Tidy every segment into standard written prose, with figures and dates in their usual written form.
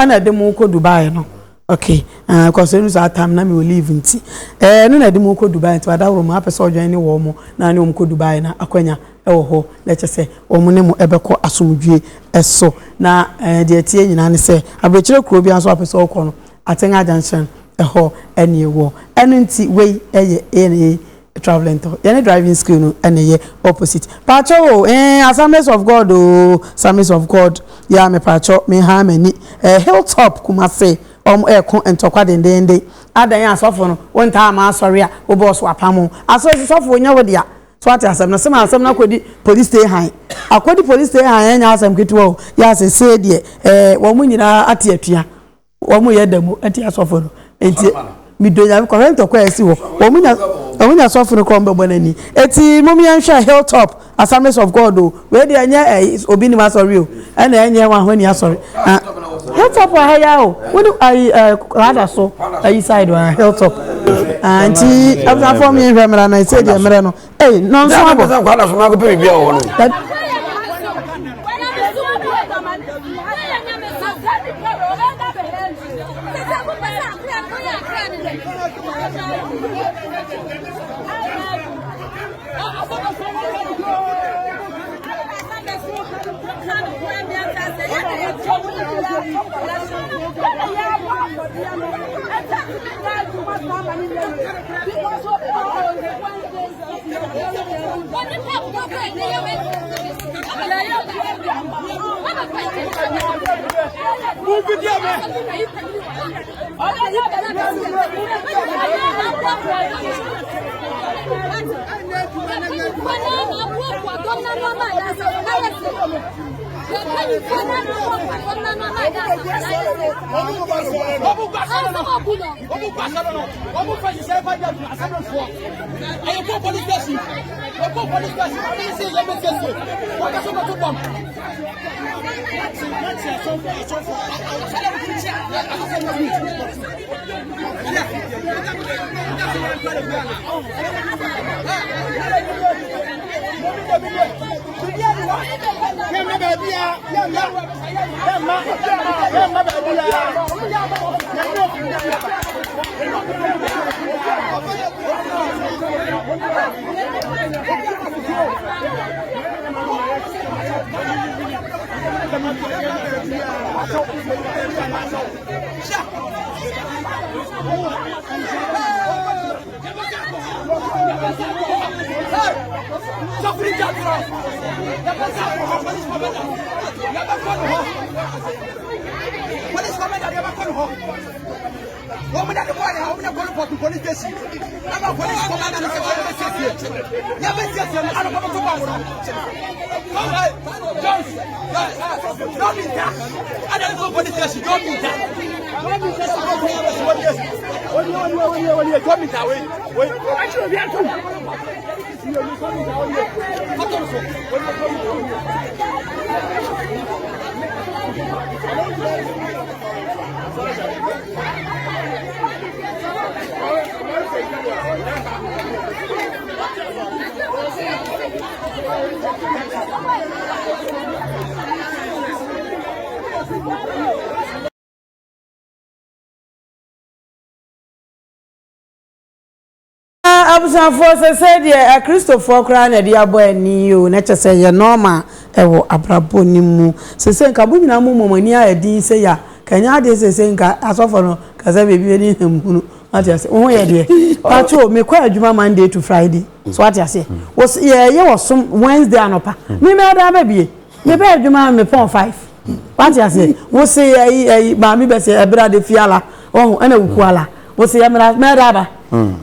ana de mu ko Dubai no okay because you say time na me will leave nti no na de mu ko Dubai nti wada woro mu apese odwan ni wo mu na ne mu ko Dubai na akwanya ewo ho na che wo mu ne mu ebeko asomdwie eso na de tie nyina ne se abekire kuro bia so apese okọ no Atenga Junction eho ene wo eno nti we eye traveling to any driving school no ene opposite pacho Assemblies of God Assemblies of God ya me pacho me ha mani Hilltop Kumase eko entokwa dendende adan asofo no wonta ma asori a wo boss wapamo asosi sofo nya wo dia so ati asem na sema asem na kodi police stay high akodi police stay high nya asem kitwo ya se de wo mu nyina ati atua wo mu ye damu ati asofo no enti mi donya ko rent okwa esi wo wo mu nya asofo no ko mbebo nani eti mumi anhwa Hilltop Assemblies of God we de anya obi ni masori o na anya wa ho ni asori Hilltop wa ya o woni rather so side wa Hilltop anti after for me remember na say de mere no no so abo kwala so ma ko pe bia o no Abusan for said a Christopher Crown and dear boy ni na che say normal ewo abrabo ni mu se nka bu nyina mu momani a edi se ya kanya de se nka asofo no kaza bebi ni hemhunu atiase wo ye de pacho me kwa adwuma Monday to Friday so atiase was ye was Wednesday anopa me da ba bie me be adwuma me pon 5 atiase wo se ba mi be se ebra de fiala oh ana wukuala wo se me da ba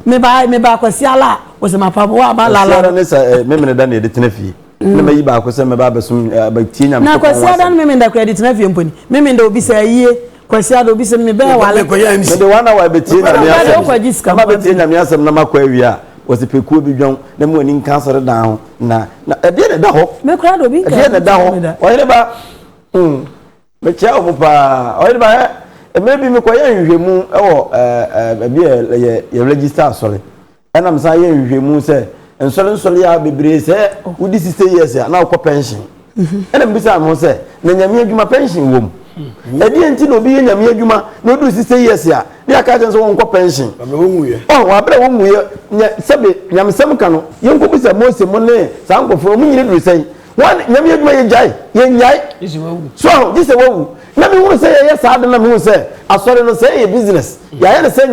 me ba kwasi ala wo se mapabo wa ba la la ne se me da na de tenafie na me yi ba kwase me ba besum ba tinya na kwasi ada me da credit na fie mponi me da obi se yie kwasi ada obi se me be wale me de wana wa be tinya na me asem ba be tinya me asem na makwa awia wo se pekuo bi dwon na me woni nka sore da ho na ebe ne da ho me kra do bi nka ebe ne da ho o yele ba me chia o pa o yele ba maybe me koya nhwemu ewo bi ye register sorry enam sa ye nhwemu se nsole ya bebre se udi 60 years na ko pension enam bisa mo se na nyame adwuma pension wom edi enti no bi nyame adwuma no do 60 years ya ne aka je so won ko pension wa bra won muye sebe nyamsem ka no yenko bisa Mose mo ne sa nkofo mu nyire du sei wan nyame adwuma ye jai ye nyai so this wawu na mi hu say ye sa de na mi hu say asore no say ye business ya ye say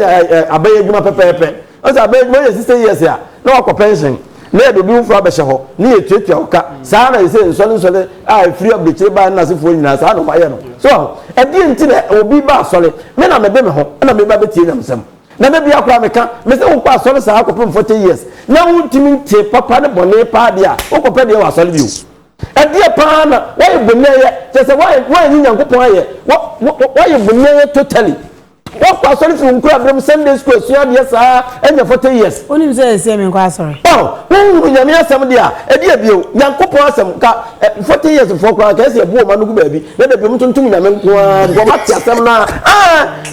abaye adwuma pepepe o say abaye adwuma ye 60 years ya na wa ko pension na do bi fu abehye ho na ye tuatua oka saa na ye say nsole free of the chire ba na se fo nyina saa no ma ye no so edi enti na obi ba asole me na me be me ho na me ba betie nyamsem na me bia kura me ka me say wo kwa asole saa akopem 40 years na wuntimi tie papa ne bone pa dia wo kopɛ dia wa asole bio edi pa na wa ye bone ye je say wa ni nyankopon aye wa ye bone ye totally what was sorry from Crab Sunday school? So, yes, and 40 years. Only say, me sorry. Oh, who Yamia some dear, a dear view, young couple some 40 years of folk, I guess a woman baby, let the Bimuton to Yaman,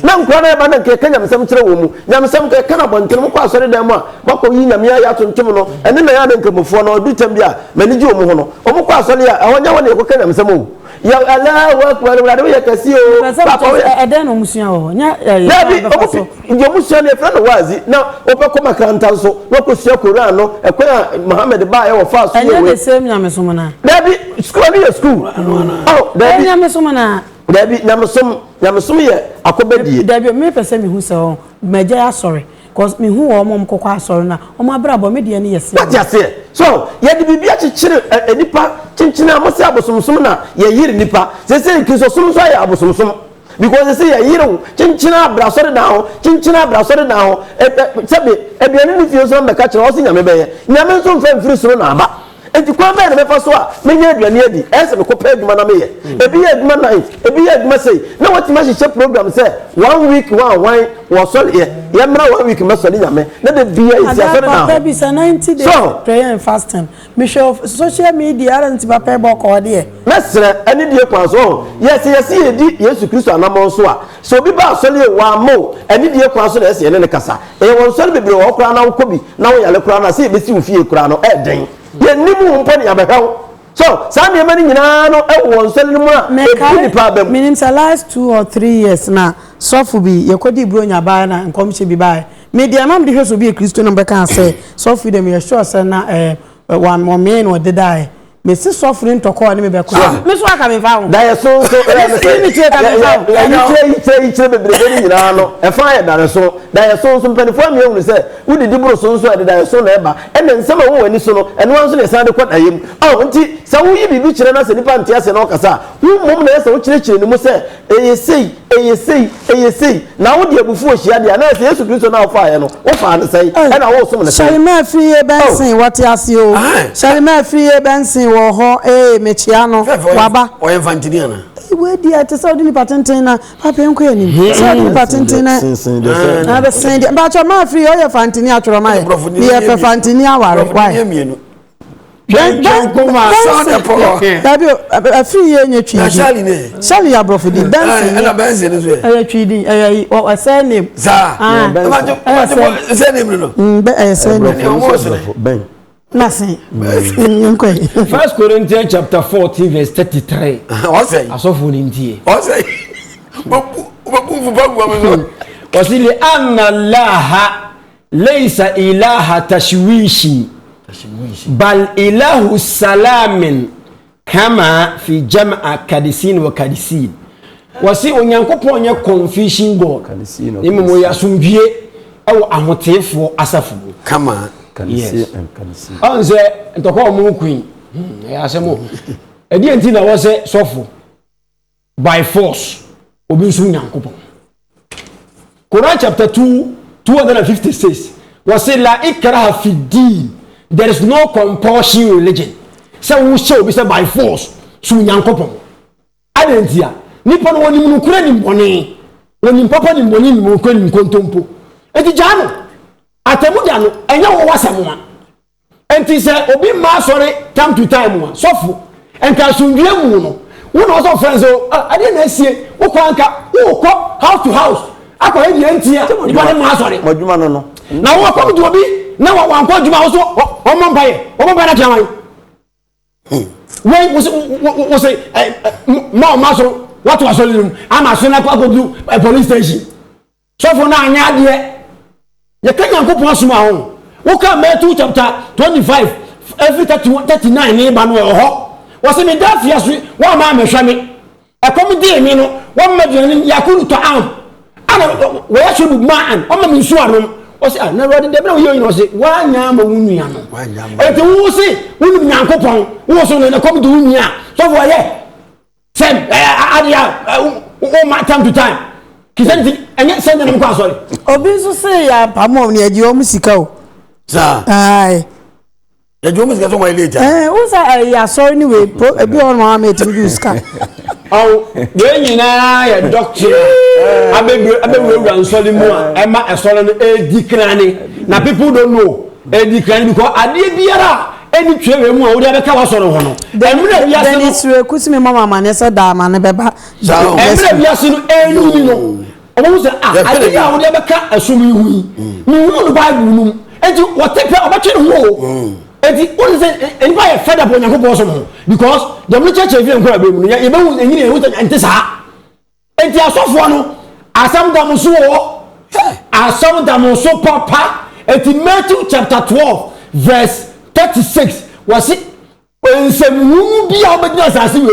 now, Crana Banaka, Kanyam, some true, Yam some cannabon, Timuka, sorry, Dama, Bako Yamia Yatun Timono, and then I hadn't come for no Bitambia, Menijo Mono, Omuka Solia, I want you to come some. Ya ala work well we can see o papa e den no musia o nya ya musia ne friend wazi na opeko makanta so no ko sia Quran no e kwa Muhammad ba e wo fa so we the same nyamesom na dabi school ni school oh dabi nyamesom na dabi nyamesom ye akobedie dabi me pese me hu se o meja sorry cause me hu o mom kokwa sorry na o ma brabo me de ne yesi what you say so ye de bibia chichire enipa chinchina mo se abosomsom na ye yiri nipa se kisosom so ya abosomsom because they say ye yiri chinchina brasori na ho sebe ebiani ni fie so me ka kire o se nyame be ye nyame so mfa mfiri soro na aba enti kwa be na me fa so a menye aduane adi ese me kopa aduma na me ye ebi ye aduma night ebi ye aduma sei na what ma hye program say 1 week one was so ye mra 1 week ma so ni nyame na de bia isi afere na that be 90 days prayer and fasting me show social media aren't papa bo ko de mesre ani die kwa so yes ye di Yesu Kristo anamon so a so bi ba so le wa mo ani die kwa so na ese ye ne kasa e won so bebre wo kura na wo kobi na wo yale kura na se be si wo fie kura no e den ye nimu mpani abehaw so some ye mani nyina no e won so le mu a e bi pa bam minim sa last 2 or 3 years na sofu bi ye kodi bro nya ba na nkomche bi ba media mam de hweso bi Kristo no be kan say sofu dem ye sure say na one more man or did die me si suffering to call me be ko me so aka me fa ho da ye so me tie ka me fa ho tie be bre ni nyina no e fa ye da ye so mpanifo me hu se wo di bro so e da ye so na e ba e na nsema wo wani so no e no so ne sa de ko da yem nti sa wo yi bibi kire na se nipa ntia se na okasa wo mom na ye se wo kire ni mu se eye sei na wo di abufu ohia de na se Yesu Kristo na wo fa ye no wo fa ne sei e na wo so me ne sei ma free e bensin what ya se o sei ma free e bensin wo ho mechia no waba o infantini na we dia te so di patenten na papa enko ya ni so di patenten na be sen di ba cho ma free o ya fantini atoro ma ye ye fantini aware why Ben free ye nyetwi Shali ya brofo di bensin na bensin no so e twidi o say name za say name no say ben nothing. 1 Corinthians chapter 14 verse 33. What say? Asofu ni ntie. What say? Wasili anna Allah laysa ilaha tashwishi bal ilahu salamin kama fi jam'a kadisin wa kadisin. Wasi onyankopon ye confusion god. Immo ya sumdue awo ahotefo asafo. Kama yes. Anze ntoko mu queen ya asemo edi enti na wo se sofo by force obi nsu nyankopon. Quran chapter 2:256 was say la ikraha fi din, there is no compulsion in religion. So we show be say by force su nyankopon adentia nipa no woni mu kura ni mboni woni papa ni mboni ni mu kura ni kontompo enti jano atemuja no enya wo wasamo a enti se obi ma sori time to time wa sofu enka sundue mu no wo no so friends o ade na asie wo kwanka wo ko house to house akọ ebi entia nipa de ma sori modwuma no na wo ko do obi na wo wanko dwuma wo so o mo mbaye na tiawan when was say ma so what was all I'm a son of do a police station. So for now, you can't go past my own. Who come Matthew chapter 25, every 39 neighbor was in the death yesterday, one man, Shami. A comedy, one man, Yakuru to Am. And where should man, I'm a Missuarum. Was I never did the you know, say, one number Union. And who say, William Yankopon, who was on the coming to Unia. So for send my time to time. He said, and yet send them across. Obiso say, Pamo near your musical. Sir. Aye. The Jomas got on my later. Who's I saw anyway, a bit on my mate to use car. Oh, then you know, doctor. I beg run Solomon, Emma, a solemn Eddie Cranny. Now people don't know Eddie Cranny because I did Biara. Any train more would have a cover sort of one. Then it's Kusimi Mamma Manessa Dama and Beba. So, we are seeing any no. Almost I think I would never cut a swimming we. We will buy room. And you what take a batch of war. And what is it? And buy a fed up on your proposal because the church of you and grab him. You know, and this ha. And there are so one. As some damoso, as some damoso papa, and in Matthew chapter 12, verse 36 was it when some will be our business as you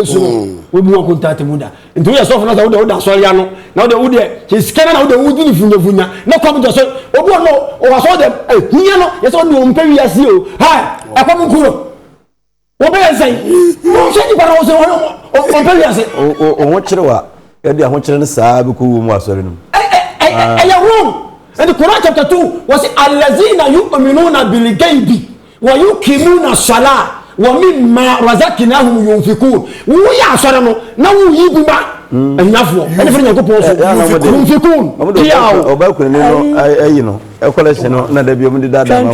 we will contact Muda. Into yourself another Soriano. Now the wood he's scanning out the wood in Funya. No come to say, oh no, or I saw them. You know, it's only on previous you. Hi, I come to what I say? No, say, but I was on previous. Oh, what you are? I want you to say, Buku Masorin. I am wrong. And the Quran chapter 2 was Alazina Yuminuna Biligaybi. ويكمون الصلاة ومما رزقناهم ينفقون ويا صرنا نو يبما النفو أنا فرنا كوبوس ينفقون ياو أباكو نينو أينو أقول شنو ندبي يوم دادا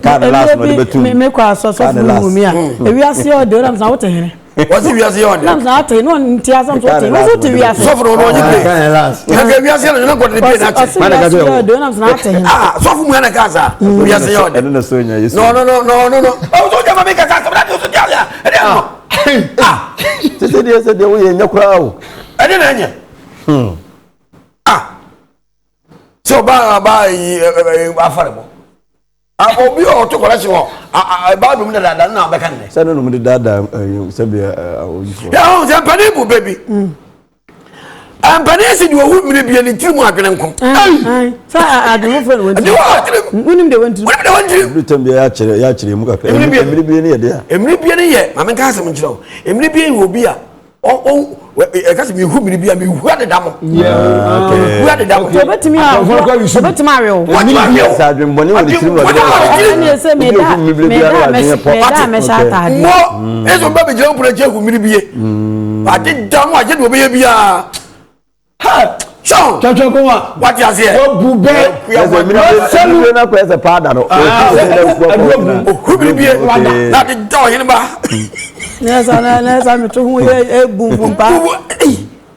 كان لاس ما دبتو ميكوا صوص فموميا وياسي أدورم زاوته هنا What's the Yazion? I'm not in one Tiazam. What's it to be a sovereign? I gave Yazion and I got the pin. Ah, so from Manacasa, Yazion. I don't know. No. Oh, don't ever make a cast of that. Ah, this is the way in your crowd. I didn't. Ah, so by affordable. I will be all to collection. I buy them that I now back and send them to Dada. You said, yeah, I'm Panibu, baby. I'm Panesi, you will be in 2 more than come. I don't know when they went to return the actually, Emily, I'm a cousin. Emily will be a because me who be me who had the dam. Yeah. Who had the dam? But to me, but Mario. What you are doing? What you say? Me that. No, it's a baby jump for a joke with me. I did down what you will be a beer. Ha! Sean, what you say? Oh, Bube, we are selling up as a partner. Who will be not the door in the Yes, I'm to boom. I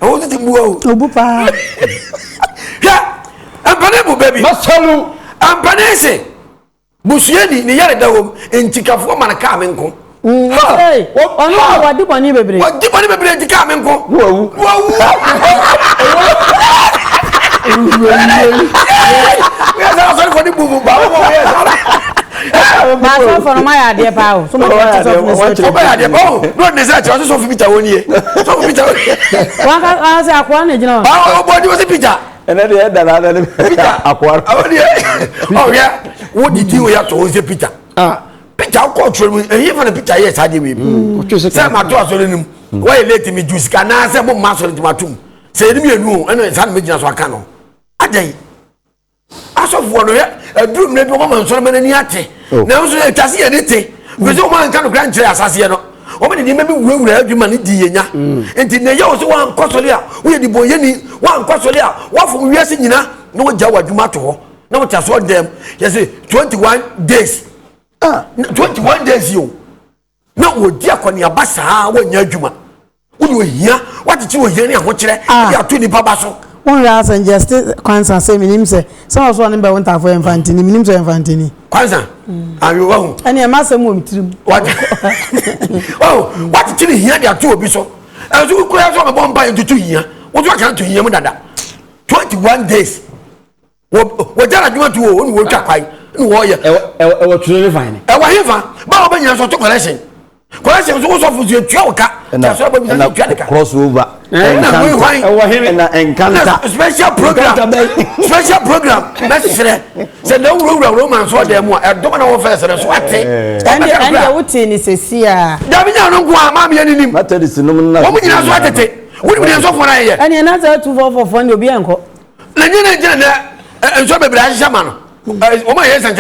want to move. Yeah, I'm Panabu, baby. Must tell you, I'm Panese. Busiani, the Yadam, in Chikafu, Manacamenco. Hey, what do money, baby? What do money, baby? Chicamenco? We are also for the boo. That's for my idea, pal. So much idea. Oh, not necessarily. Also, for Peter, 1 year. So, Peter, I say, you know. Oh, what was it, Peter? And then they had that Peter. Oh, yeah. What did you have to hold Peter? Peter, culture, and even Peter, yes, I did. Sam, I told him, why let me do scanner, some muscle into my tomb. Say, me a room, and it's unmaking a canoe. A day. As of one, a broom led woman, Solomon and Yate. Now, so I see anything. Because no man can grant you as I see. Or maybe we will have you money, Diana. And in the years, one Cosolia, we had the Boyani, one Cosolia, one from Yassina, no Jawa Dumato, no just what them. Yes, 21 days. 21 days, you. No, would Diaconia Bassa, when you're Juma. Would you hear what did you hear? What you are to the Babaso? One last and just Kwanzaa say him say some of one number 1 for Infantini, minimum Infantini. Kwanzaa, are you wrong? And your master won't. What? Oh, what did you hear? There are 2 of so. as we could have a bomb into 2 years. What you can to hear, Dada? 21 days. What did you want to own? What I warrior? I was truly fine. I was here, but when you saw to collection. Collection was also for your joker and crossover. And special program. Necessary. Said no romance or them. I don't know first and swat. And what is a seer? Davina don't go, mammy, and him. Matter is no one. What would you have swatted? What would you have for a year? And another 2 for fun will be uncle. And so maybe I shaman. Oh my yes and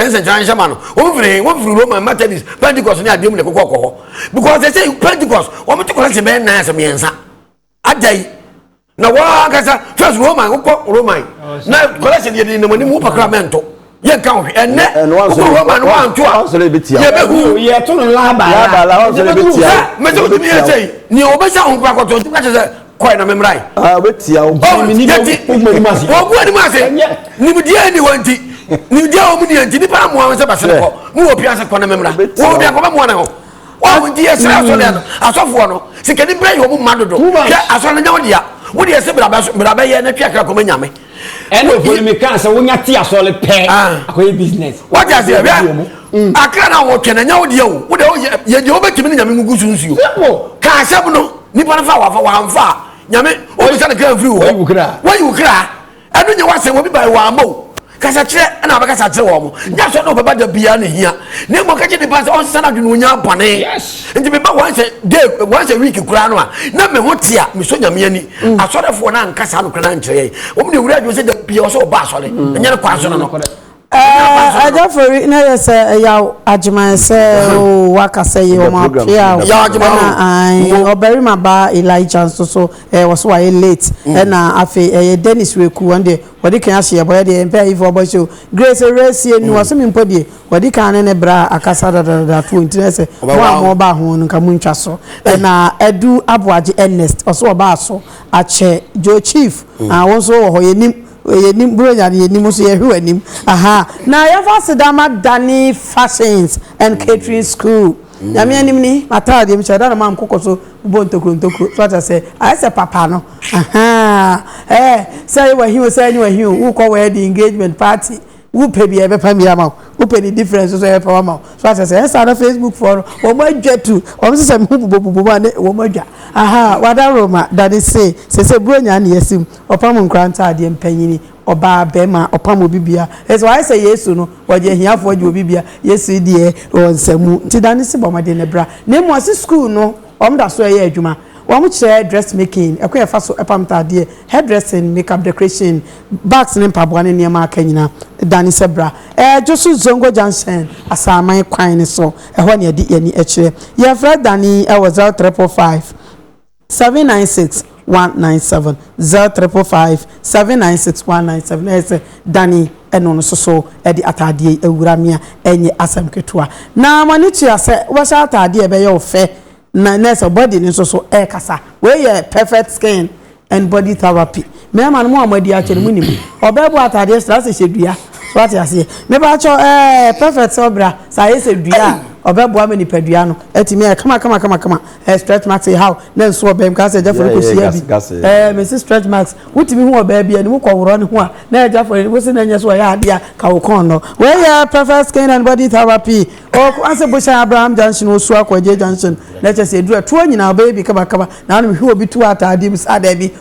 shaman. One Roman Methodist Pentecost near Dim Coco. Because they say Pentecost, or to collect a man as a means. A day. Now, first Roman. Now, collection in the money move Sacramento. Yeah, count and one Roman 1 2 hours. Yeah, to the quite a memory. What's your New Germany and Tipa was a basketball. More Piazza Conamera. Oh, they are one. Oh, dear, I saw one. She can play your mother. I saw an idea. What do you say about Brabay and a Piaca Comeniame? And when we can't, so we got tea solid pay. Business. What does it? I can't walk and I know you. What you're over to me, you. Casabno, Nippon for 1 far. Yame, oh, it's a girl view. Why you cry? I don't know what's will be by one more. Casache and Abacasa woman. Just don't know about the piano here. Never catch the pass on Sana Dunya Pane. Yes. And to be back once a day, once a week, Granoa. Not me what's here, Missonia Miani. I saw the phone and Casano Cranche. When you read, you said the Pioso Basoli, and you're quite I don't for it. No, say yaw adjuma say o waka say you ma pia o bury my ba Elijah so was why late na afi Dennis Weku one day wodi kan ahye boy dey empa if obo show Grace race ni waso mi mpodie wodi kan ne bra akasa da 20 say mo ba ho nka mu ntwa so na edu aboaje Ernest oso oba so ache Joe Chief won so wo ho yenim yenim bro ya yenim so ye hwe anim aha na ya fasidama Dani Fashions and Catering School ya me anim ni matade mi chada na mam kokoso bo ntokro so ata say I say papa no aha say we he say anyway he who call we the engagement party who pay be ebe pam ya ma who pay the difference so e pa ma so ata say say na Facebook for o ma dwatu o say me bubu ma o ma dwa aha wada Roma Dani say bro nya na yesim opam nkranta ade mpanyini oba bema opam obibia so I say yesu no waje hiafo waje obibia yesu die onsamu ti Dani se bomade ne bra na mu ase school no omda so ye adwuma wamu che dressmaking ekwe fa so epam tade hairdressing makeup decoration bags ne mpaboa ne niam aka nyina Dani se bra Josu Zongo Junction asaman kwan ne so ho ne adi yani ekire ye fra Dani e was 0355 796 197 0355 796 197 Dani eno no so e di atade ewuramia enye asem ketua na manichi ase wo sha atade e be ye ofe na nurse body ni so e kasa we ye perfect skin and body therapy me man mo amadi a chere munim obebu atade stress sedua so ati ase me ba cho perfect obra sa ye sedua obebu amani padua no etimi e kama stretch marks how na so obem ka se jafo ko sia bi me stretch marks wutimi hu obebi ani wo kworo ne hu a na jafo wo se na nya so ya ade ka wo kon no we ye perfect skin and body therapy o ase Busha Abraham Junction osu akwaje Junction na che se dura to nyina obebi kaba na no hwe obi tu atade mi sa da bi